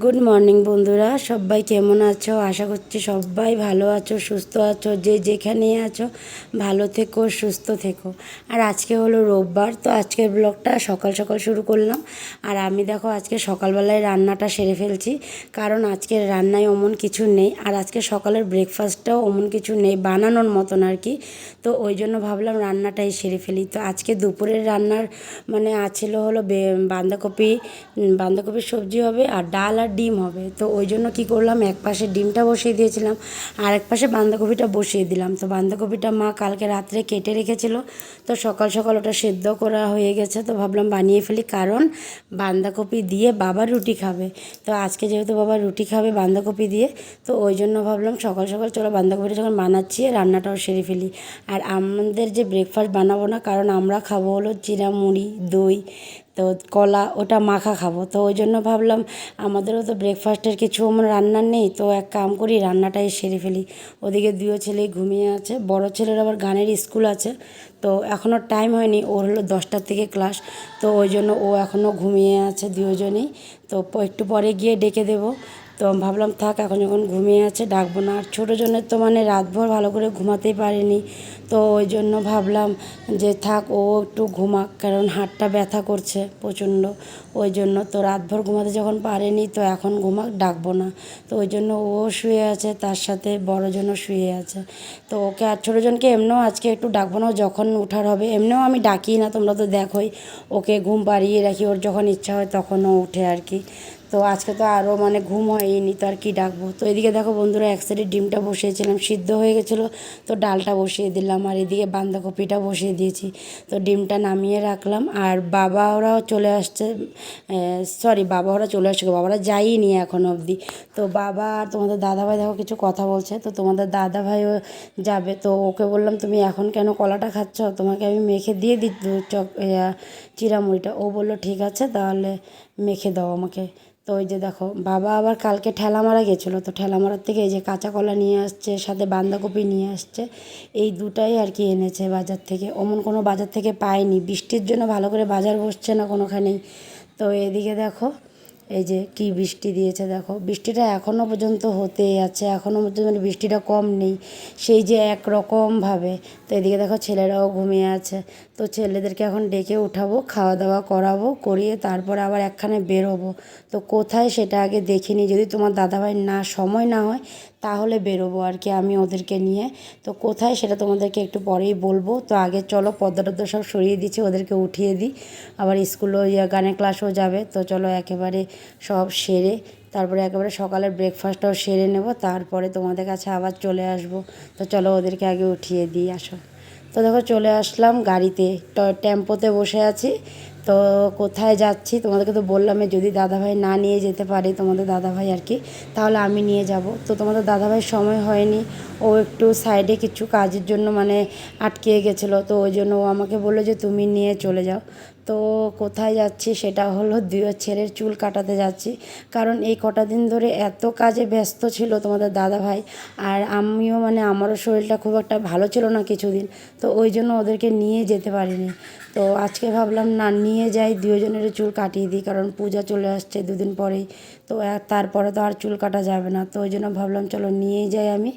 Good morning বন্ধুরা, সবাই কেমন আছো? আশা করছি সবাই ভালো আছো, সুস্থ আছো। যে যেখানেই আছো ভালো থেকো, সুস্থ থেকো। আর আজকে হলো রোববার, তো আজকের ব্লগটা সকাল সকাল শুরু করলাম। আর আমি দেখো আজকে সকালবেলায় রান্নাটা সেরে ফেলছি, কারণ আজকের রান্নায় অমন কিছু নেই। আর আজকে সকালের ব্রেকফাস্টটাও অমন কিছু নেই বানানোর মতন আর কি। তো ওই জন্য ভাবলাম রান্নাটাই সেরে ফেলি। তো আজকে দুপুরের রান্নার মানে আছিল হলো বাঁধাকপির সবজি হবে, আর ডাল আর ডিম হবে। তো ওই জন্য কী করলাম, এক পাশে ডিমটা বসিয়ে দিয়েছিলাম, আর এক পাশে বাঁধাকপিটা বসিয়ে দিলাম। তো বাঁধাকপিটা মা কালকে রাত্রে কেটে রেখেছিল, তো সকাল সকাল ওটা সেদ্ধ করা হয়ে গেছে। তো ভাবলাম বানিয়ে ফেলি, কারণ বাঁধাকপি দিয়ে বাবা রুটি খাবে। তো আজকে যেহেতু বাবা রুটি খাবে বাঁধাকপি দিয়ে, তো ওই জন্য ভাবলাম সকাল সকাল চলো বাঁধাকপিটা যখন বানাচ্ছি রান্নাটাও সেরে ফেলি। আর আমাদের যে ব্রেকফাস্ট বানাবো না, কারণ আমরা খাবো হলো চিড়া মুড়ি, দই, তো কলা, ওটা মাখা খাবো। তো ওই জন্য ভাবলাম আমাদেরও তো ব্রেকফাস্টের কিছু আমার রান্নার নেই, তো এক কাম করি রান্নাটাই সেরে ফেলি। ওদিকে দুই ছেলে ঘুমিয়ে আছে, বড় ছেলের আবার গানের স্কুল আছে, তো এখনও টাইম হয়নি, ওর হলো 10টার থেকে ক্লাস। তো ওই জন্য ও এখনও ঘুমিয়ে আছে দুজনেই। তো একটু পরে গিয়ে ডেকে দেবো। তো ভাবলাম থাক, এখন যখন ঘুমিয়ে আছে ডাকবো না। আর ছোটো জনের তো মানে রাতভর ভালো করে ঘুমাতেই পারেনি, তো ওই জন্য ভাবলাম যে থাক, ও একটু ঘুমাক, কারণ হাতটা ব্যথা করছে প্রচণ্ড। ওই জন্য তো রাতভর ঘুমাতে যখন পারেনি, তো এখন ঘুমাক, ডাকবো না। তো ওই জন্য ও শুয়ে আছে, তার সাথে বড়জনও শুয়ে আছে। তো ওকে আর ছোটোজনকে এমনিও আজকে একটু ডাকবো না, যখন ওঠার হবে। এমনিও আমি ডাকি না, তোমরা তো দেখোই, ওকে ঘুম পাড়িয়ে রাখি, ওর যখন ইচ্ছা হয় তখন ও উঠে আর কি। তো আজকে তো আরও মানে ঘুম হয়নি, তো আর কি ডাকবো। তো এদিকে দেখো বন্ধুরা, এক সাইডে ডিমটা বসিয়েছিলাম, সিদ্ধ হয়ে গেছিলো, তো ডালটা বসিয়ে দিলাম, আর এদিকে বাঁধাকপিটা বসিয়ে দিয়েছি। তো ডিমটা নামিয়ে রাখলাম। আর বাবা ওরাও চলে আসছে, বাবা ওরা চলে আসছে, বাবারা যায়নি এখন অবধি। তো বাবা আর তোমাদের দাদাভাই দেখো কিছু কথা বলছে, তো তোমাদের দাদাভাইও যাবে। তো ওকে বললাম তুমি এখন কেন কলাটা খাচ্ছ, তোমাকে আমি মেখে দিয়ে দিই চিঁড়ামুড়িটা। ও বললো ঠিক আছে, তাহলে মেখে দাও আমাকে। তো ওই যে দেখো, বাবা আবার কালকে ঠেলামারা গেছিলো, তো ঠেলামারার থেকে এই যে কাঁচা কলা নিয়ে আসছে, সাথে বাঁধাকপি নিয়ে আসছে। এই দুটাই আর কি এনেছে বাজার থেকে, অমন কোনো বাজার থেকে পাইনি, বৃষ্টির জন্য ভালো করে বাজার বসছে না কোনোখানেই। তো এদিকে দেখো, এই যে কি বৃষ্টি দিয়েছে দেখো, বৃষ্টিটা এখনও পর্যন্ত হতেই আছে, এখনও পর্যন্ত মানে বৃষ্টিটা কম নেই, সেই যে একরকমভাবে। তো এদিকে দেখো ছেলেরাও ঘুমিয়ে আছে, তো ছেলেদেরকে এখন ডেকে উঠাবো, খাওয়া দাওয়া করাবো, করিয়ে তারপরে আবার একখানে বেরোবো। তো কোথায় সেটা আগে দেখিনি, যদি তোমার দাদাভাই না সময় না হয় তাহলে বেরোবো আর কি আমি ওদেরকে নিয়ে। তো কোথায় সেটা তোমাদেরকে একটু পরেই বলবো। তো আগে চলো পর্দা টর্দা সব সরিয়ে দিচ্ছি, ওদেরকে উঠিয়ে দিই, আবার স্কুলও গানের ক্লাসও যাবে। তো চলো একেবারে সব সেরে তারপরে একেবারে সকালের ব্রেকফাস্টটাও সেরে নেব, তারপরে তোমাদের কাছে আবার চলে আসব। তো চলো ওদেরকে আগে উঠিয়ে দিই, আসো। তো দেখো চলে আসলাম গাড়িতে, টেম্পোতে বসে আছি। তো কোথায় যাচ্ছি তোমাদেরকে তো বললাম, যদি দাদাভাই না নিয়ে যেতে পারে, তোমাদের দাদাভাই আর কি, তাহলে আমি নিয়ে যাব। তো তোমাদের দাদাভাইয়ের সময় হয়নি, ও একটু সাইডে কিছু কাজের জন্য মানে আটকে গেছিলো, তো ওই জন্য ও আমাকে বললো যে তুমি নিয়ে চলে যাও। তো কোথায় যাচ্ছি সেটা হলো দুই ছেলের চুল কাটাতে যাচ্ছি, কারণ এই কটা দিন ধরে এত কাজে ব্যস্ত ছিল তোমাদের দাদাভাই, আর আমিও মানে আমারও শরীরটা খুব একটা ভালো ছিল না কিছুদিন, তো ওই জন্য ওদেরকে নিয়ে যেতে পারিনি। তো আজকে ভাবলাম না, নিয়ে যাই, দুজনের চুল কাটিয়ে দিই, কারণ পূজা চলে আসছে দুদিন পরেই। তো তারপরে তো আর চুল কাটা যাবে না, তো ওই জন্য ভাবলাম চলো নিয়েই যাই, আমি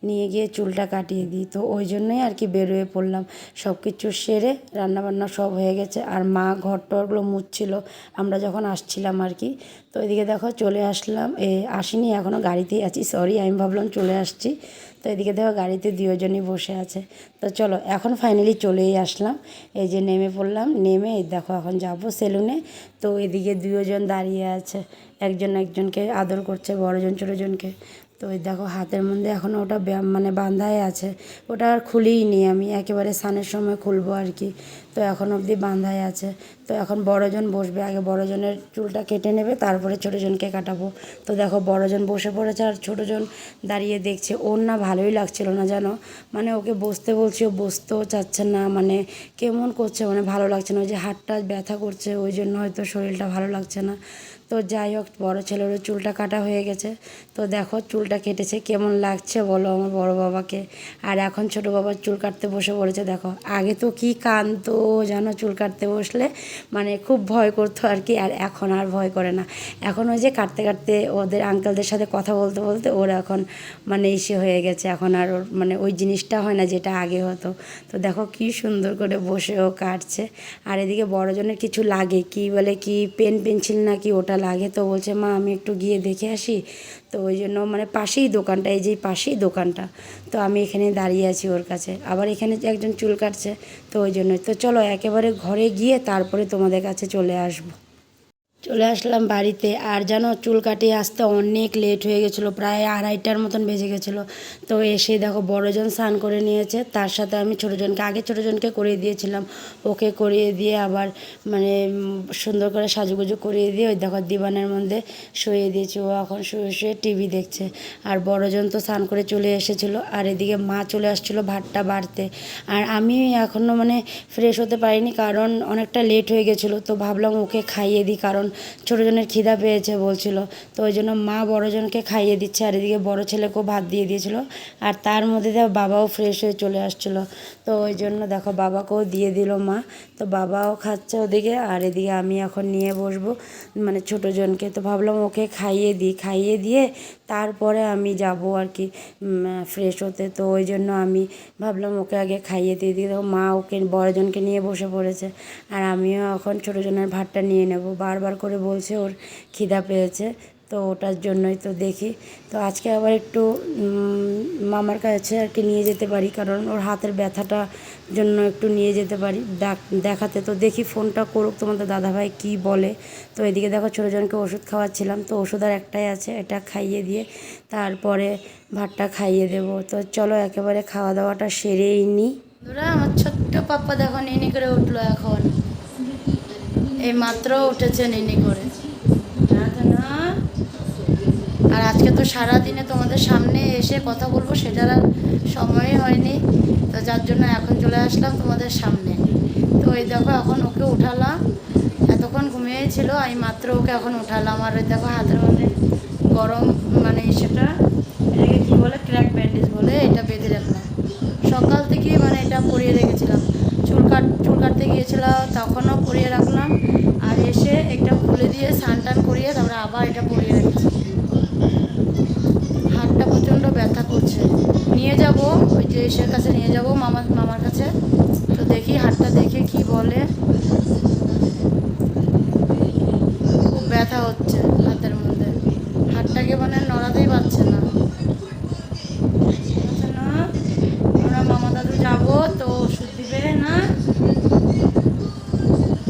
নিয়ে গিয়ে চুলটা কাটিয়ে দিই। তো ওই জন্যই আর কি বেরোয় পড়লাম, সব কিছু সেরে রান্নাবান্না সব হয়ে গেছে, আর মা ঘর টরগুলো মুছছিল আমরা যখন আসছিলাম আর কি। তো এদিকে দেখো চলে আসলাম, আসিনি এখনও, গাড়িতেই আছি, সরি, আমি ভাবলাম চলে আসছি। তো এদিকে দেখো গাড়িতে দুজনই বসে আছে। তো চলো এখন ফাইনালি চলেই আসলাম, এই যে নেমে পড়লাম, নেমে এই দেখো এখন যাব সেলুনে। তো এদিকে দুজন দাঁড়িয়ে আছে, একজন একজনকে আদর করছে, বড়জন ছোটোজনকে। তো ওই দেখো হাতের মধ্যে এখনও ওটা মানে বাঁধাই আছে, ওটা আর খুলিই নি, আমি একেবারে স্নানের সময় খুলবো আর কি। তো এখন অবধি বাঁধাই আছে। তো এখন বড়জন বসবে, আগে বড়জনের চুলটা কেটে নেবে, তারপরে ছোটোজনকে কাটাবো। তো দেখো বড়জন বসে পড়েছে, আর ছোটোজন দাঁড়িয়ে দেখছে। ওর না ভালোই লাগছিল না জানো, মানে ওকে বসতে বলছি, ও বসতেও চাচ্ছে না, মানে কেমন করছে, মানে ভালো লাগছে না, ওই যে হাতটা ব্যথা করছে, ওই জন্য হয়তো শরীরটা ভালো লাগছে না। তো যাই হোক বড় ছেলেরও চুলটা কাটা হয়ে গেছে। তো দেখো চুলটা কেটেছে, কেমন লাগছে বলো আমার বড় বাবাকে। আর এখন ছোট বাবার চুল কাটতে বসে পড়েছে। দেখো আগে তো কি কাঁদতো জানো চুল কাটতে বসলে, মানে খুব ভয় করতো আর কি। আর এখন আর ভয় করে না। এখন ওই যে কাটতে কাটতে ওদের আঙ্কেলদের সাথে কথা বলতে বলতে ওর এখন মানে ইসে হয়ে গেছে। এখন আর ওর মানে ওই জিনিসটা হয় না যেটা আগে হতো। তো দেখো কি সুন্দর করে বসে ও কাটছে। আর এদিকে বড়জনের কিছু লাগে, কি বলে কি পেন্সিল না কি ওটা লাগে। তো বলছে মা আমি একটু গিয়ে দেখে আসি। তো ওই জন্য মানে পাশেই দোকানটা, এই যে পাশেই দোকানটা, তো আমি এখানে দাঁড়িয়ে আছি ওর কাছে। আবার এখানে একজন চুল কাটছে, তো ওই জন্যই। তো চলো একেবারে ঘরে গিয়ে তারপরে তোমাদের কাছে চলে আসবো। চলে আসলাম বাড়িতে। আর জানো চুল কাটিয়ে আসতে অনেক লেট হয়ে গেছিলো, প্রায় 2:30টার মতন বেজে গেছিলো। তো এসে দেখো বড়জন স্নান করে নিয়েছে, তার সাথে আমি ছোটোজনকে আগে ছোটোজনকে করিয়ে দিয়েছিলাম। ওকে করিয়ে দিয়ে আবার মানে সুন্দর করে সাজুগুজু করিয়ে দিয়ে ওই দেখো দিবানের মধ্যে শুয়ে দিয়েছি। ও এখন শুয়ে শুয়ে টিভি দেখছে। আর বড়জন তো স্নান করে চলে এসেছিলো। আর এদিকে মা চলে আসছিলো ভাতটা বাড়তে। আর আমি এখনও মানে ফ্রেশ হতে পারিনি, কারণ অনেকটা লেট হয়ে গেছিলো। তো ভাবলাম ওকে খাইয়ে দিই, কারণ ছোটোজনের খিদা পেয়েছে বলছিল। তো ওই জন্য মা বড়জনকে খাইয়ে দিচ্ছে, আর এদিকে বড় ছেলেকেও ভাত দিয়ে দিয়েছিল। আর তার মধ্যে দেখো বাবাও ফ্রেশ হয়ে চলে আসছিলো। তো ওই জন্য দেখো বাবাকেও দিয়ে দিল মা। তো বাবাও খাচ্ছে ওদিকে, আর এদিকে আমি এখন নিয়ে বসবো মানে ছোটোজনকে। তো ভাবলাম ওকে খাইয়ে দিই, খাইয়ে দিয়ে তারপরে আমি যাব আর কি ফ্রেশ হতে। তো ওই জন্য আমি ভাবলাম ওকে আগে খাইয়ে দিয়ে দিই। দেখো মা ওকে বড়জনকে নিয়ে বসে পড়েছে। আর আমিও এখন ছোটোজনের ভাতটা নিয়ে নেব। বারবার করে বলছে ওর খিদা পেয়েছে, তো ওটার জন্যই। তো দেখি, তো আজকে আবার একটু মামার কাছে আর কি নিয়ে যেতে পারি, কারণ ওর হাতের ব্যথাটা জন্য একটু নিয়ে যেতে পারি দেখাতে। তো দেখি ফোনটা করুক তোমাদের দাদাভাই কি বলে। তো এদিকে দেখো ছোটোজনকে ওষুধ খাওয়াচ্ছিলাম। তো ওষুধ আর একটাই আছে, এটা খাইয়ে দিয়ে তারপরে ভাতটা খাইয়ে দেবো। তো চলো একেবারে খাওয়া দাওয়াটা সেরেই নিই। আমার ছোট্ট পাপ্পা দেখো নিনি করে উঠলো এখন, এই মাত্র উঠেছে নিনি করে। না আর আজকে তো সারাদিনে তোমাদের সামনে এসে কথা বলবো সেটার আর সময়ই হয়নি। তো যার জন্য এখন চলে আসলাম তোমাদের সামনে। তো এই দেখো এখন ওকে উঠালাম, এতক্ষণ ঘুমিয়েছিল, আমি মাত্র ওকে এখন উঠালাম। আর ওই দেখো হাতের মধ্যে গরম মানে সেটা এটাকে কী বলে ক্র্যাক ব্যান্ডেজ বলে, এটা বেঁধে রাখলাম। সকাল থেকে মানে এটা পরিয়ে রেখেছিলাম, চুল কাটতে গিয়েছিলাম তখনও পরিয়ে রাখলাম। আর এসে একটা খুলে দিয়ে স্নান টান করিয়ে তারপরে আবার এটা পরিয়ে রেখেছি। হাতটা প্রচণ্ড ব্যথা করছে। নিয়ে যাব ওই যে এসের কাছে নিয়ে যাব মামার কাছে। তো দেখি হাতটা দেখে কি বলে। খুব ব্যথা হচ্ছে হাতের মধ্যে, হাতটাকে মানে নড়াতেই পারছে না। আমরা মামা দাদু যাবো তো ওষুধ দিবে না।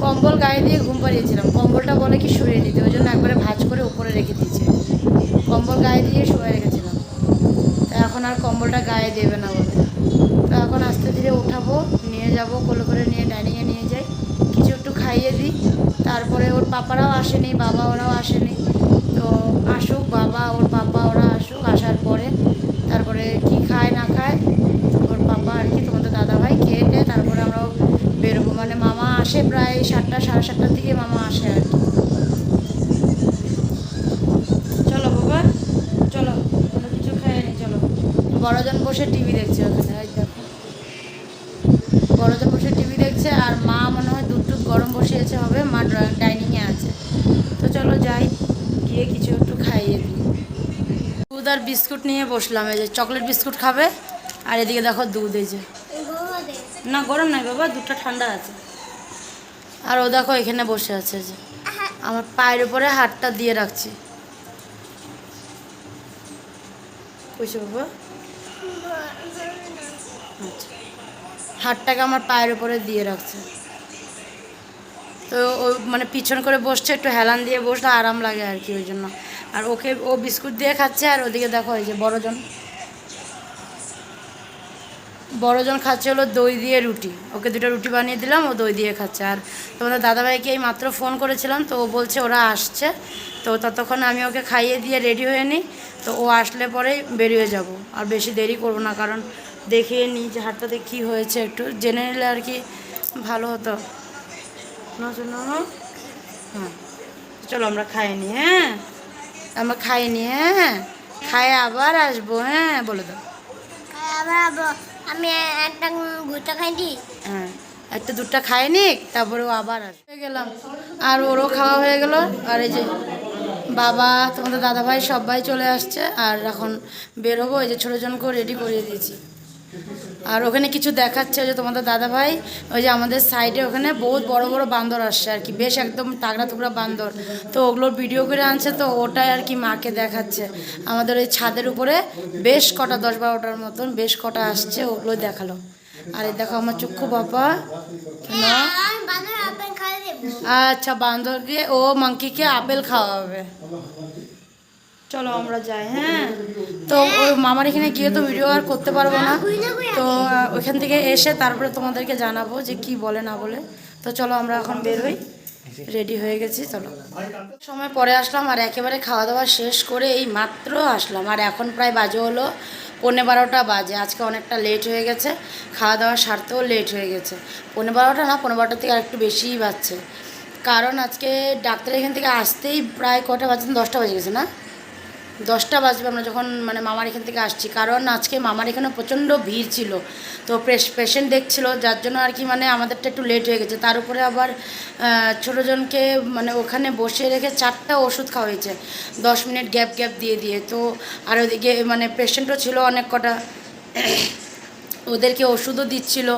কম্বল গায়ে দিয়ে ঘুম পাড়িয়েছিলাম, কম্বলটা বলে কি শুয়ে দিতে, ওই জন্য একবারে ভাঁজ করে উপরে রেখে দিয়েছে। কম্বল গায়ে দিয়ে শুয়ে রেখেছিলাম, তো এখন আর কম্বলটা গায়ে দেবে না বলে। তো এখন আস্তে ধীরে উঠাবো, নিয়ে যাব কোলে করে নিয়ে ডাইনিংয়ে নিয়ে যাই, কিছু একটু খাইয়ে দিই। তারপরে ওর পাপারাও আসেনি, বাবা ওরাও আসেনি। তো আসুক বাবা ওর পাপা ওরা আসুক, আসার পরে তারপরে কি খায় না খায় ওর পাপা আর কি তোমাদের দাদাভাই খেয়ে টেয়ে তারপরে আমরাও বেরোবো। মানে মামা আসে প্রায় 7টা সাড়ে 7টার দিকে মামা আসে আর কি। চলো বাবা চলো, কোনো কিছু খায় নি, চলো। বড়জন বসে টিভি দেখছে ওখানে, ওই দেখো বড়জন বসে টিভি দেখছে। আর মা মনে হয় দুধ গরম বসিয়েছে হবে, মা ডাইনিংয়ে আছে। তো চলো যাই, গিয়ে কিছু একটু খাইয়ে দিই। দুধ আর বিস্কুট নিয়ে বসলাম, এই যে চকলেট বিস্কুট খাবে। আর এদিকে দেখো দুধ, এই যে না গরম নাই বাবা, দুধটা ঠান্ডা আছে। আর ও দেখো এখানে বসে আছে, যে আমার পায়ের উপরে হাতটা দিয়ে রাখছি। কইছে বাবা আচ্ছা, হাতটাকে আমার পায়ের উপরে দিয়ে রাখছে। তো ও মানে পিছন করে বসছে, একটু হেলান দিয়ে বসলে আরাম লাগে আর কি, ওই জন্য। আর ওকে ও বিস্কুট দিয়ে খাচ্ছে। আর ওদিকে দেখো এই যে বড়জন খাচ্ছে হলো দই দিয়ে রুটি, ওকে 2টা রুটি বানিয়ে দিলাম, ও দই দিয়ে খাচ্ছে। আর তোমাদের দাদাভাইকে এই মাত্র ফোন করেছিলাম, তো ও বলছে ওরা আসছে, তো ততক্ষণ আমি ওকে খাইয়ে দিয়ে রেডি হয়ে নিই। তো ও আসলে পরেই বেরিয়ে যাব, আর বেশি দেরি করবো না, কারণ দেখিয়ে নিই যে হাতটাতে কী হয়েছে, একটু জেনে নিলে আর কি ভালো হতো। না হ্যাঁ চলো আমরা খাই নি, হ্যাঁ আমরা খাই নি, হ্যাঁ খাই আবার আসবো, হ্যাঁ বলে দাও। আমি একটা ভুট্টা খাইনি। হ্যাঁ একটা দুধটা খাইনি, তারপরে ও আবার আসবে গেলাম। আর ওরও খাওয়া হয়ে গেল। আর এই যে বাবা তোমাদের দাদাভাই সবাই চলে আসছে। আর এখন বের হবো, এই যে ছোটো জনকেও রেডি করিয়ে দিয়েছি। আর ওখানে কিছু দেখাচ্ছে, ওই যে তোমাদের দাদাভাই ওই যে আমাদের সাইডে ওখানে বহুত বড় বড় বান্দর আসছে আর কি, বেশ একদম তাগড়া টুকরা বান্দর। তো ওগুলোর ভিডিও করে আনছে, তো ওটাই আর কি মাকে দেখাচ্ছে। আমাদের ওই ছাদের উপরে বেশ কটা 10-12টার মতন বেশ কটা আসছে, ওগুলো দেখালো। আর এই দেখো আমার চক্ষু বাবা না, আচ্ছা বান্দরকে ও মাংকিকে আপেল খাওয়াবে। চলো আমরা যাই, হ্যাঁ তো ওই মামার এখানে গিয়ে তো ভিডিও আর করতে পারবো না, তো ওইখান থেকে এসে তারপরে তোমাদেরকে জানাবো যে কি বলে না বলে। তো চলো আমরা এখন বের হই, রেডি হয়ে গেছি, চলো। সময় পরে আসলাম আর একেবারে খাওয়া দাওয়া শেষ করে এই মাত্র আসলাম। আর এখন প্রায় বাজে হলো 11:30 বাজে। আজকে অনেকটা লেট হয়ে গেছে, খাওয়া দাওয়া সারতেও লেট হয়ে গেছে। 11:30 না, 11:30 থেকে আর একটু বেশিই বাজছে, কারণ আজকে ডাক্তার এখান থেকে আসতেই প্রায় কটা বাজে, 10টা বেজে গেছে না, 10টা বাজবে আমরা যখন মানে মামার এখান থেকে আসছি। কারণ আজকে মামার এখানে প্রচণ্ড ভিড় ছিল, তো পেশেন্ট দেখছিল, যার জন্য আর কি মানে আমাদেরটা একটু লেট হয়ে গেছে। তার উপরে আবার ছোটোজনকে মানে ওখানে বসে রেখে 4টা ওষুধ খাওয়াইছে 10 মিনিট গ্যাপ গ্যাপ দিয়ে দিয়ে। তো আর ওদিকে মানে পেশেন্টও ছিল অনেক কটা, ওদেরকে ওষুধও দিচ্ছিল,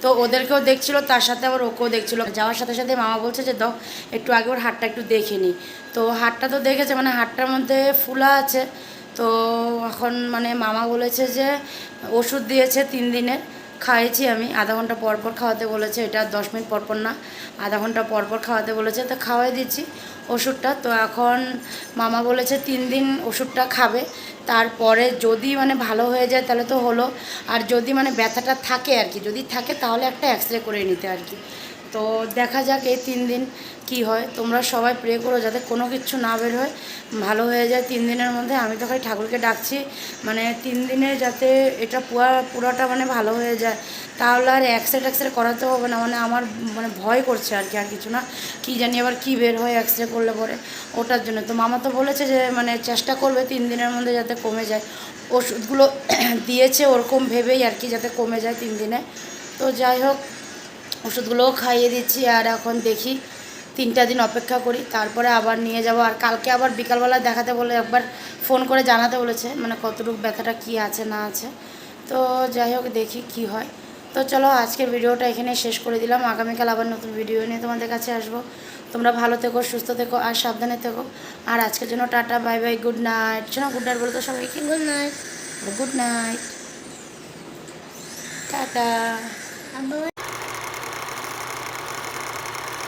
তো ওদেরকেও দেখছিল, তার সাথে আবার ওকেও দেখছিল। যাওয়ার সাথে সাথে মামা বলছে যে দাও একটু আগে ওর হাতটা একটু দেখে নিই। তো হাতটা তো দেখেছে, মানে হাতটার মধ্যে ফুলা আছে। তো এখন মানে মামা বলেছে যে ওষুধ দিয়েছে 3 দিনের, খাইয়েছি আমি, আধা ঘন্টা পর পর খাওয়াতে বলেছে, এটা 10 মিনিট পর পর না, আধা ঘন্টা পর পর খাওয়াতে বলেছে, তো খাওয়াই দিচ্ছি ওষুধটা। তো এখন মামা বলেছে 3 দিন ওষুধটা খাবে, তারপরে যদি মানে ভালো হয়ে যায় তাহলে তো হলো, আর যদি মানে ব্যথাটা থাকে আর কি, যদি থাকে তাহলে একটা এক্সরে করে নিতে আর কি। তো দেখা যাক এই 3 দিন কি হয়। তোমরা সবাই প্রে করো যাতে কোনো কিছু না বের হয়, ভালো হয়ে যায় 3 দিনের মধ্যে। আমি তো খালি ঠাকুরকে ডাকছি মানে 3 দিনে যাতে এটা পুরোটা মানে ভালো হয়ে যায়, তাহলে আর এক্সরে করাতে হবে না। মানে আমার মানে ভয় করছে আর কি, আর কিছু না, কি জানি আবার কি বের হয় এক্সরে করলে পরে, ওটার জন্য। তো মামা তো বলেছে যে মানে চেষ্টা করবে 3 দিনের মধ্যে যাতে কমে যায়, ওষুধগুলো দিয়েছে ওরকম ভেবেই আর কি, যাতে কমে যায় 3 দিনে। তো যাই হোক ওষুধগুলোও খাইয়ে দিচ্ছি, আর এখন দেখি 3টা দিন অপেক্ষা করি, তারপরে আবার নিয়ে যাব। আর কালকে আবার বিকালবেলা দেখাতে বলে একবার ফোন করে জানাতে বলেছে, মানে কতটুকু ব্যথাটা কি আছে না আছে। তো যাই হোক দেখি কি হয়। তো চলো আজকের ভিডিওটা এখানে শেষ করে দিলাম, আগামীকাল আবার নতুন ভিডিও নিয়ে তোমাদের কাছে আসবো। তোমরা ভালো থেকো, সুস্থ থেকো আর সাবধানে থেকো। আর আজকের জন্য tata, bye bye, good night. শোনো গুড নাইট বলো তো সবাইকে, good night. Good night, tata.